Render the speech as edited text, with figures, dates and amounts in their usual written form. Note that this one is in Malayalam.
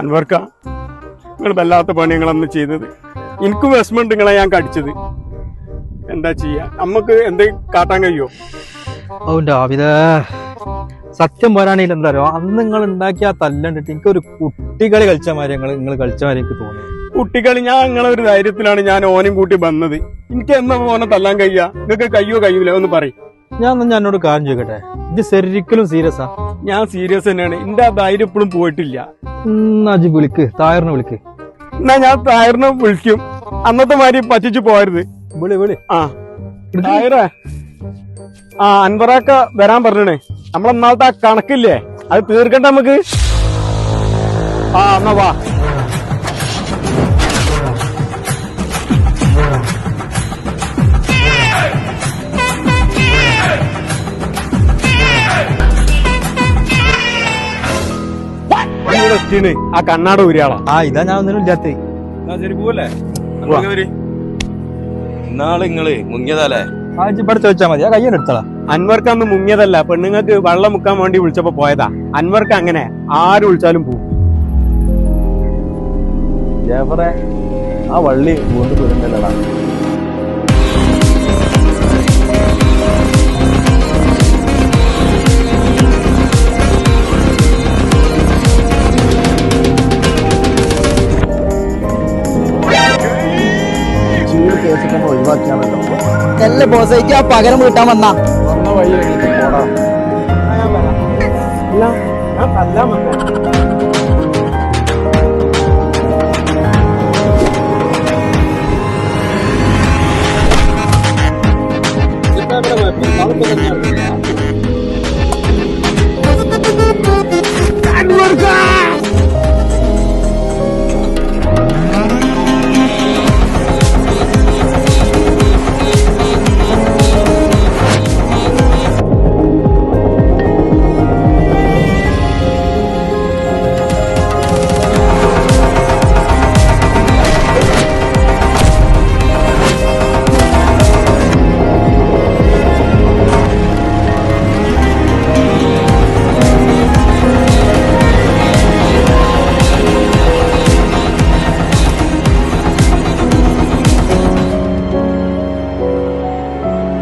അൻവർക്ക, നിങ്ങൾ വല്ലാത്ത പണികളന്ന് ചെയ്തത്. എനിക്കും വിഷമമുണ്ട് നിങ്ങളെ ഞാൻ കടിച്ചത്. എന്താ ചെയ്യാ, നമുക്ക് എന്തെങ്കിലും കാട്ടാൻ കഴിയോ? അതുകൊണ്ട് ആവിത സത്യം പോരാണെങ്കിൽ എന്താ പറയുക, അന്ന് നിങ്ങൾ ഉണ്ടാക്കിയ ആ തല്ലണ്ടിട്ട് എനിക്കൊരു കുട്ടികളി കളിച്ച മാതിരി നിങ്ങൾ കളിച്ച മാതിരി എനിക്ക് തോന്നി. കുട്ടികളി, ഞാൻ നിങ്ങളെ ഒരു ധൈര്യത്തിലാണ് ഞാൻ ഓനും കൂട്ടി വന്നത്. എനിക്ക് എന്നാ ഓനെ തല്ലാൻ കഴിയാ? നിങ്ങൾക്ക് കഴിയൂല ഒന്ന് പറയും. ഞാൻ എന്നോട് കാര്യം ചോദിക്കട്ടെ, ഇത് ശരിക്കലും സീരിയസാ? ഞാൻ സീരിയസ് തന്നെയാണ്. എന്റെ ആ ധൈര്യം ഇപ്പോഴും പോയിട്ടില്ല. അജി വിളിക്ക്, തായറിനെ വിളിക്ക്. എന്നാ ഞാൻ തായറിനെ വിളിക്കും. അന്നത്തെ മാതിരി പറ്റിച്ചു പോരുത്. വിളി. ആ തായറേ, ആ അൻവറാക്ക വരാൻ പറഞ്ഞേ. നമ്മളെന്നാളത്തെ ആ കണക്കില്ലേ, അത് തീർക്കണ്ട നമുക്ക്. ആ എന്നാ വാ. ആ കണ്ണാട് ഊരിയാളാ. ആ ഇതാ ഞാൻ ഒന്നിനും ഇല്ലാത്ത. ശരി പോവല്ലേ? ഇന്നാള് നിങ്ങള് മുങ്ങിയതല്ലേ? ഇവിടെ ചോദിച്ചാ മതി, ആ കയ്യൊന്ന് എടുത്തളാ. അൻവർക്ക് അന്ന് മുങ്ങിയതല്ല, പെണ്ണുങ്ങൾക്ക് വെള്ളം മുക്കാൻ വേണ്ടി വിളിച്ചപ്പോ പോയതാ. അൻവർക്ക് അങ്ങനെ ആര് വിളിച്ചാലും പോകും. ജാഫറെ, ആ വള്ളി വീണ്ടും വരുന്നല്ലടാ. ഒഴിവാക്കിയാണല്ലോ. നല്ല ബോസേക്ക് ആ പകരം വീട്ടാൻ വന്നാ വന്ന വഴി കഴിഞ്ഞിട്ട് പോടാ. ഞാൻ തല്ലാൻ വന്നോ? ഇവിടെ